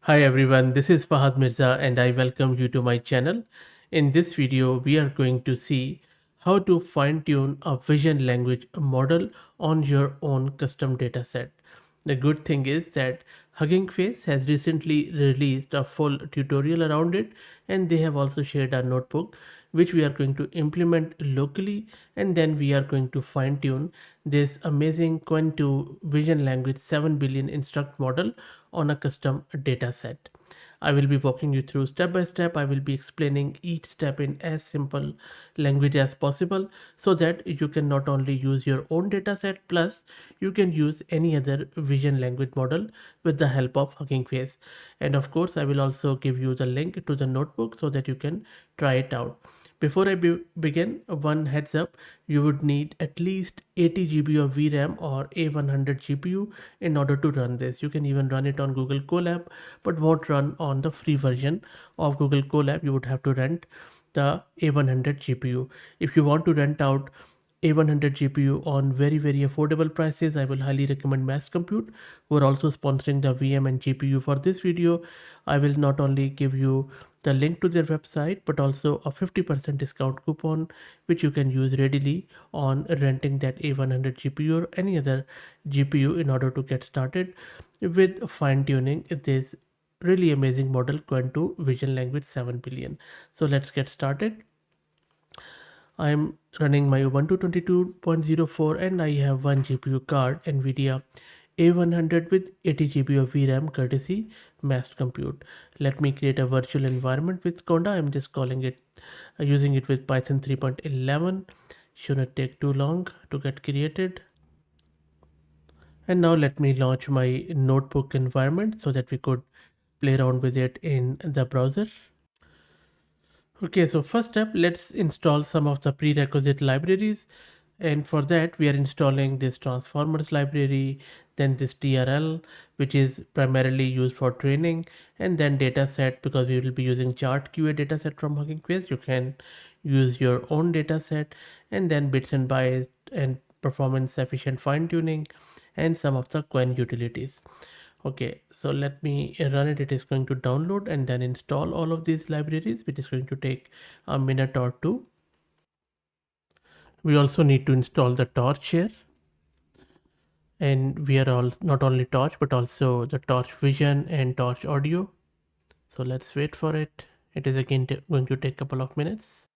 Hi everyone, this is Fahad Mirza and I welcome you to my channel. In this video, we are going to see how to fine-tune a vision language model on your own custom dataset. The good thing is that Hugging Face has recently released a full tutorial around it, and they have also shared a notebook which we are going to implement locally, and then we are going to fine tune this amazing Quen2 vision language 7 billion instruct model on a custom data set. I will be walking you through step by step. I will be explaining each step in as simple language as possible so that you can not only use your own dataset, plus you can use any other vision language model with the help of Hugging Face. And of course, I will also give you the link to the notebook so that you can try it out. Before I begin, one heads up, you would need at least 80 GB of VRAM or A100 GPU in order to run this. You can even run it on Google Colab, but won't run on the free version of Google Colab. You would have to rent the A100 GPU. If you want to rent out A100 GPU on very affordable prices, I will highly recommend Mass Compute, who are also sponsoring the VM and GPU for this video. I will not only give you the link to their website but also a 50% discount coupon which you can use readily on renting that A100 GPU or any other GPU in order to get started with fine tuning this really amazing model Quen2 Vision Language 7 billion. So let's get started. I am running my Ubuntu 22.04 and I have one GPU card NVIDIA A100 with 80 GB of VRAM courtesy Mass Compute. Let me create a virtual environment with Conda. I'm just calling it using it with Python 3.11. Shouldn't take too long to get created. And now let me launch my notebook environment so that we could play around with it in the browser. Okay, so first step, let's install some of the prerequisite libraries. And for that, we are installing this transformers library, then this TRL, which is primarily used for training, and then dataset, because we will be using chart QA dataset from Hugging Face. You can use your own dataset, and then bits and bytes and performance efficient fine tuning, and some of the Quen utilities. Okay, so let me run it. It is going to download and then install all of these libraries, which is going to take a minute or two. We also need to install the torch here, and we are all not only torch but also the torch vision and torch audio. So let's wait for it. It is again going to take a couple of minutes.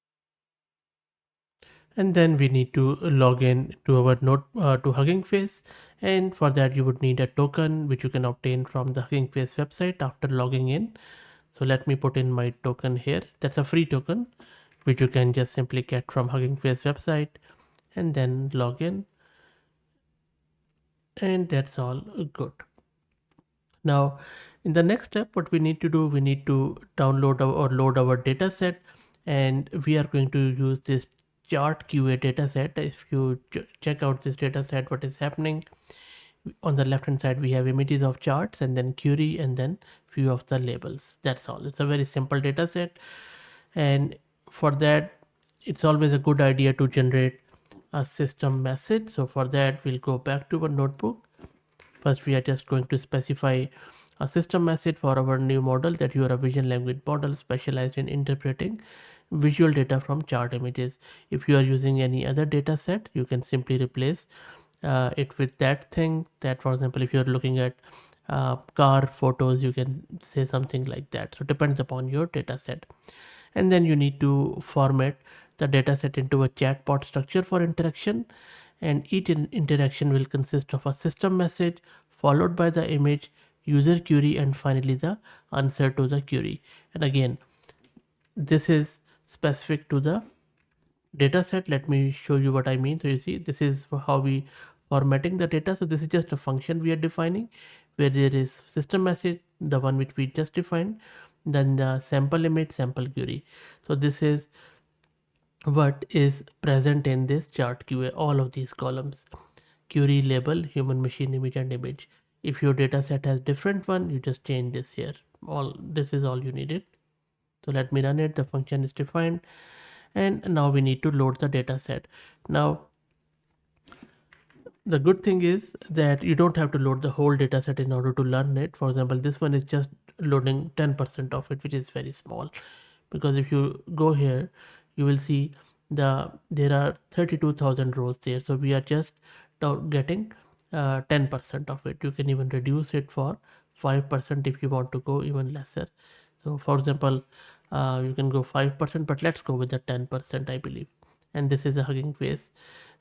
And then we need to log in to our node to Hugging Face, and for that you would need a token which you can obtain from the Hugging Face website after logging in. So let me put in my token here. That's a free token which you can just simply get from Hugging Face website and then log in, and that's all good. Now in the next step, what we need to do, we need to download or load our data set, and we are going to use this chart QA data set. If you check out this data set, what is happening on the left hand side, we have images of charts and then query and then few of the labels. That's all. It's a very simple data set, and for that it's always a good idea to generate a system message. So for that we'll go back to our notebook. First, we are just going to specify a system message for our new model, that you are a vision language model specialized in interpreting visual data from chart images. If you are using any other data set, you can simply replace it with that thing. That, for example, if you're looking at car photos, you can say something like that. So it depends upon your data set. And then you need to format the data set into a chatbot structure for interaction, and each interaction will consist of a system message followed by the image, user query, and finally the answer to the query. And again, this is specific to the data set. Let me show you what I mean. So you see, this is how we formatting the data. So this is just a function we are defining, where there is system message, the one which we just defined, then the sample image, sample query. So this is what is present in this chart QA, all of these columns: query, label, human, machine, image, and image. If your data set has different one, you just change this here. All this is all you needed. So let me run it. The function is defined, and now we need to load the data set. Now the good thing is that you don't have to load the whole data set in order to learn it. For example, this one is just loading 10% of it, which is very small. Because if you go here, you will see there are 32,000 rows there, so we are just getting 10% of it. You can even reduce it for 5% if you want to go even lesser. So for example, you can go 5%, but let's go with the 10%, I believe. And this is a Hugging Face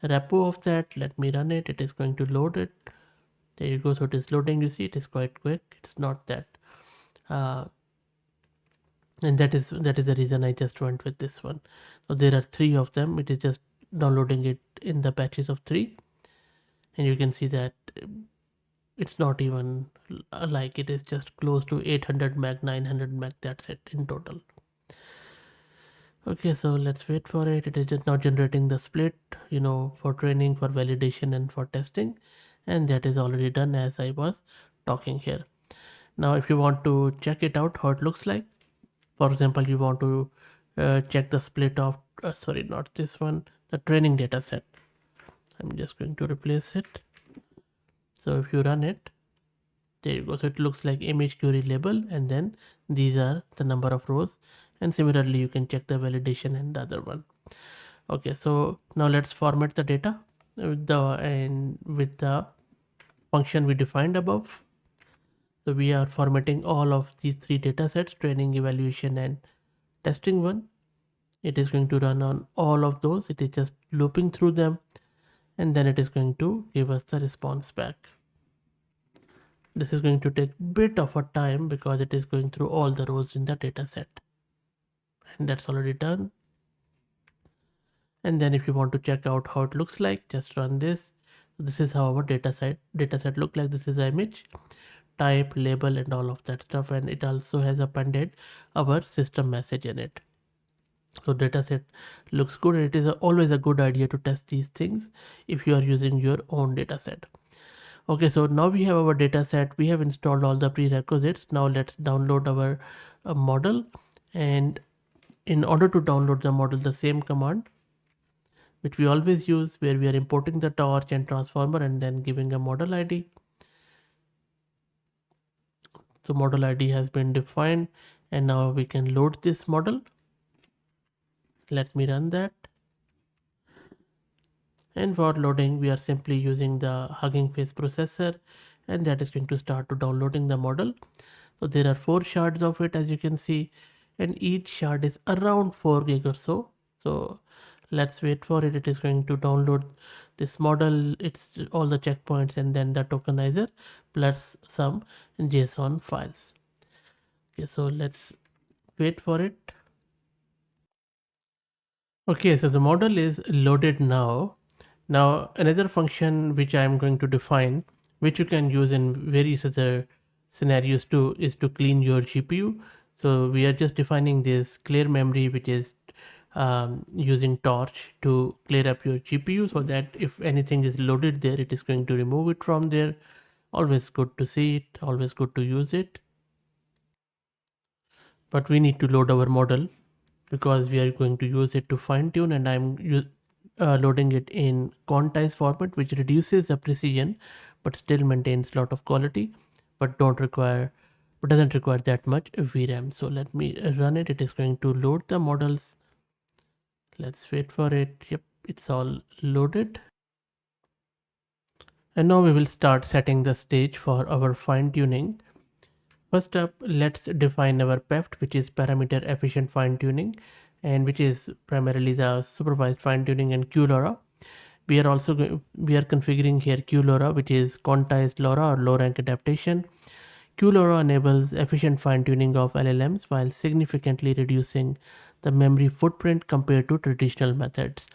repo of that. Let me run it. It is going to load it. There you go. So it is loading. You see, it is quite quick. It's not that uh, and that is the reason I just went with this one. So there are three of them. It is just downloading it in the batches of three, and you can see that it's not even like it is just close to 800 meg, 900 meg. That's it in total. Okay, so let's wait for it. It is just now generating the split, for training, for validation, and for testing, and that is already done as I was talking here. Now, if you want to check it out, how it looks like, for example, you want to check the split of sorry, not this one, the training data set. I'm just going to replace it. So if you run it, there you go. So it looks like image query label, and then these are the number of rows, and similarly you can check the validation and the other one. Okay, so now let's format the data with the function we defined above. So we are formatting all of these three data sets: training, evaluation, and testing one. It is going to run on all of those. It is just looping through them, and then it is going to give us the response back. This is going to take a bit of a time because it is going through all the rows in the data set, and that's already done. And then if you want to check out how it looks like, just run this. This is how our data set look like. This is the image, type, label, and all of that stuff, and it also has appended our system message in it. So dataset looks good. It is always a good idea to test these things if you are using your own dataset. Okay, so now we have our dataset. We have installed all the prerequisites. Now let's download our model. And in order to download the model, the same command which we always use, where we are importing the torch and transformer and then giving a model ID. So model ID has been defined, and now we can load this model. Let me run that. And for loading, we are simply using the Hugging Face processor, and that is going to start to downloading the model. So there are 4 shards of it, as you can see, and each shard is around 4 gig or so. So let's wait for it. It is going to download this model. It's all the checkpoints and then the tokenizer plus some JSON files. Okay, so let's wait for it. Okay, so the model is loaded now. Now another function which I am going to define, which you can use in various other scenarios too, is to clean your GPU. So we are just defining this clear memory, which is using torch to clear up your GPU, so that if anything is loaded there, it is going to remove it from there. Always good to see it, always good to use it. But we need to load our model because we are going to use it to fine tune, and I'm loading it in quantized format, which reduces the precision but still maintains a lot of quality, but doesn't require that much VRAM. So let me run it. It is going to load the models. Let's wait for it. Yep, it's all loaded. And now we will start setting the stage for our fine tuning. First up, let's define our PEFT, which is parameter efficient fine tuning, and which is primarily the supervised fine tuning, and QLoRa. We are configuring here QLoRa, which is quantized LoRa or low rank adaptation. QLoRa enables efficient fine tuning of LLMs while significantly reducing the memory footprint compared to traditional methods.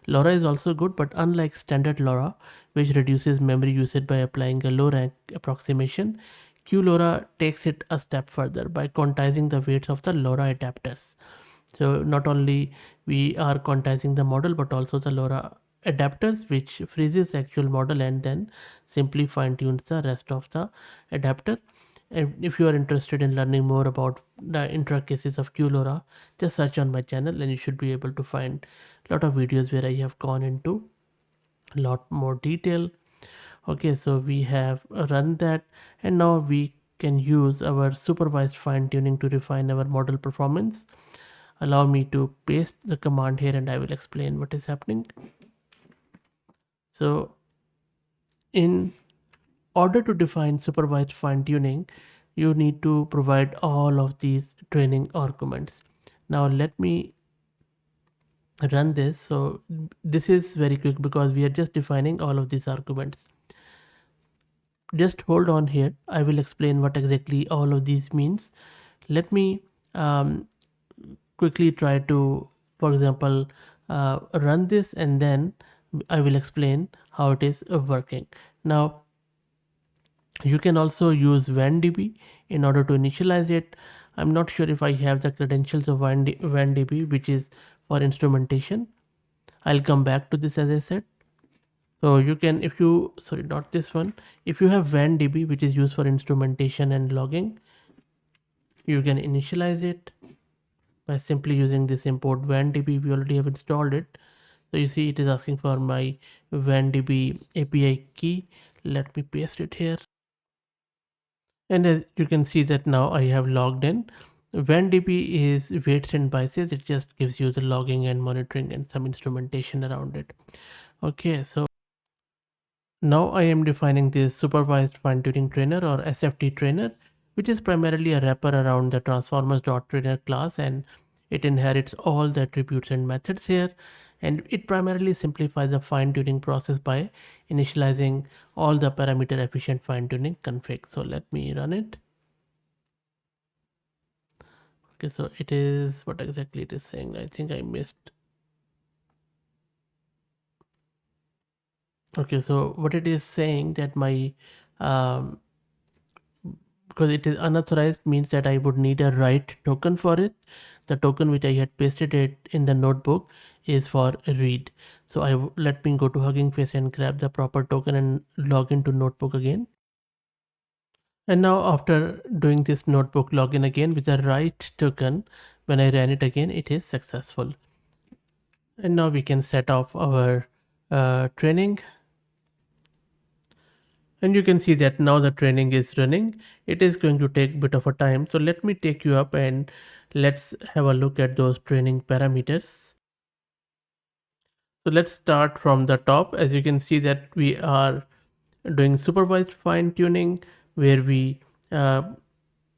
LoRa is also good, but unlike standard LoRa, which reduces memory usage by applying a low rank approximation, QLoRa takes it a step further by quantizing the weights of the LoRa adapters. So not only we are quantizing the model, but also the LoRa adapters, which freezes the actual model and then simply fine tunes the rest of the adapter. And if you are interested in learning more about the intricacies of QLoRa, just search on my channel and you should be able to find a lot of videos where I have gone into a lot more detail. Okay, so we have run that, and now we can use our supervised fine tuning to refine our model performance. Allow me to paste the command here and I will explain what is happening. So in order to define supervised fine tuning, you need to provide all of these training arguments. Now let me run this. So this is very quick because we are just defining all of these arguments. Just hold on here. I will explain what exactly all of these means. Let me um, quickly try to, for example, run this and then I will explain how it is working. Now you can also use WAN-DB in order to initialize it. I'm not sure if I have the credentials of WAN-DB, which is for instrumentation. I'll come back to this as I said. So you can, if you, sorry, not this one. If you have WAN-DB, which is used for instrumentation and logging, you can initialize it by simply using this import WAN-DB. We already have installed it. So you see it is asking for my WAN-DB API key. Let me paste it here. And as you can see that now I have logged in. WAN-DB is weights and biases. It just gives you the logging and monitoring and some instrumentation around it. Okay, so now I am defining this supervised fine tuning trainer or SFT trainer, which is primarily a wrapper around the transformers.trainer class, and it inherits all the attributes and methods here. And it primarily simplifies the fine tuning process by initializing all the parameter efficient fine tuning config. So let me run it. Okay, so it is what exactly it is saying. I think I missed. Okay, so what it is saying that my because it is unauthorized means that I would need a write token for it. The token which I had pasted it in the notebook is for read. So let me go to Hugging Face and grab the proper token and log into notebook again. And now after doing this notebook login again with the write token, when I ran it again, it is successful. And now we can set off our training. And you can see that now the training is running. It is going to take a bit of a time. So let me take you up and let's have a look at those training parameters. So let's start from the top. As you can see that we are doing supervised fine tuning where we uh,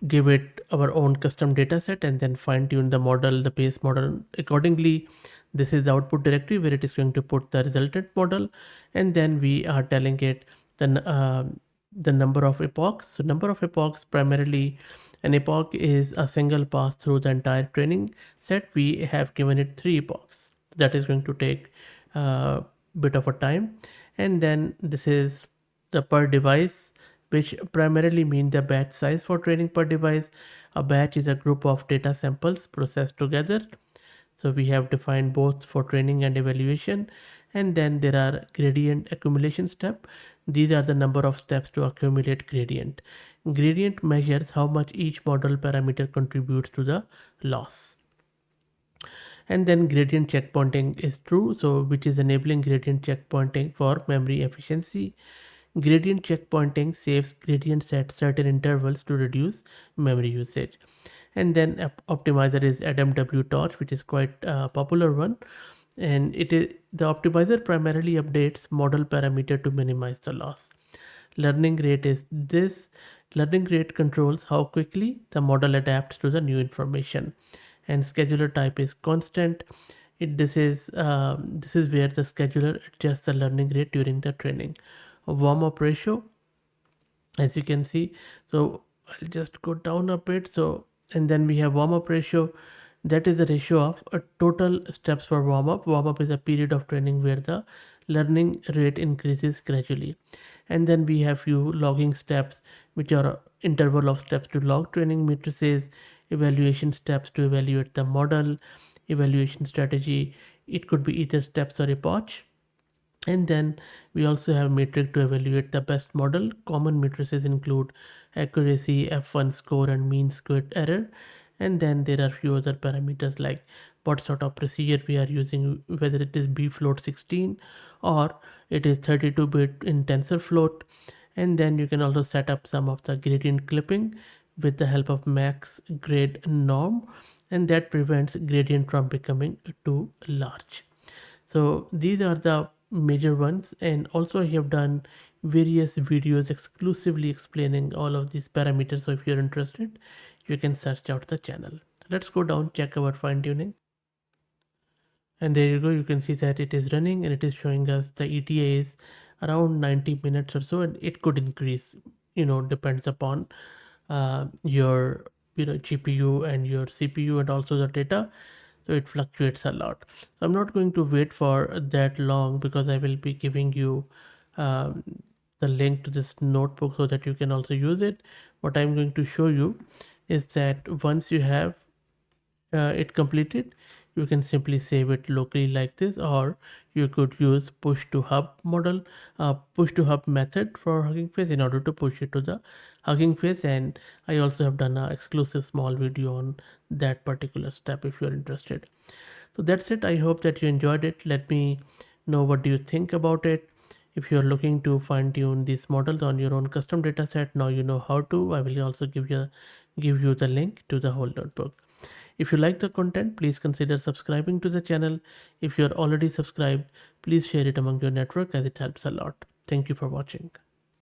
give it our own custom data set and then fine tune the model, the base model accordingly. This is the output directory where it is going to put the resultant model, and then we are telling it the number of epochs. So number of epochs, primarily an epoch is a single pass through the entire training set. We have given it 3 epochs. That is going to take a bit of a time. And then this is the per device, which primarily mean the batch size for training per device. A batch is a group of data samples processed together. So we have defined both for training and evaluation. And then there are gradient accumulation step. These are the number of steps to accumulate gradient. Gradient measures how much each model parameter contributes to the loss. And then gradient checkpointing is true, so which is enabling gradient checkpointing for memory efficiency. Gradient checkpointing saves gradients at certain intervals to reduce memory usage. And then optimizer is AdamW torch, which is quite a popular one. And it is the optimizer primarily updates model parameter to minimize the loss. Learning rate is this. Learning rate controls how quickly the model adapts to the new information. And scheduler type is constant. This is where the scheduler adjusts the learning rate during the training. A warm up ratio, as you can see, so I'll just go down a bit. So and then we have warm up ratio. That is the ratio of total steps for warm up. Warm up is a period of training where the learning rate increases gradually. And then we have few logging steps, which are interval of steps to log training matrices, evaluation steps to evaluate the model, evaluation strategy. It could be either steps or epoch. And then we also have metric to evaluate the best model. Common matrices include accuracy, F1 score, and mean squared error. And then there are few other parameters like what sort of procedure we are using, whether it is bfloat 16 or it is 32-bit in TensorFloat. And then you can also set up some of the gradient clipping with the help of max grade norm, and that prevents gradient from becoming too large. So these are the major ones, and also I have done various videos exclusively explaining all of these parameters. So if you're interested, you can search out the channel. Let's go down, check our fine tuning. And there you go, you can see that it is running and it is showing us the ETA is around 90 minutes or so, and it could increase, depends upon your GPU and your CPU and also the data. So it fluctuates a lot. So I'm not going to wait for that long because I will be giving you um, the link to this notebook so that you can also use it. What I'm going to show you is that once you have it completed, you can simply save it locally like this, or you could use push to hub model, push to hub method for Hugging Face in order to push it to the Hugging Face. And I also have done an exclusive small video on that particular step if you're interested. So that's it. I hope that you enjoyed it. Let me know what do you think about it. If you're looking to fine tune these models on your own custom data set, now you know how to. I will also give you the link to the whole notebook. If you like the content, please consider subscribing to the channel. If you're already subscribed, please share it among your network as it helps a lot. Thank you for watching.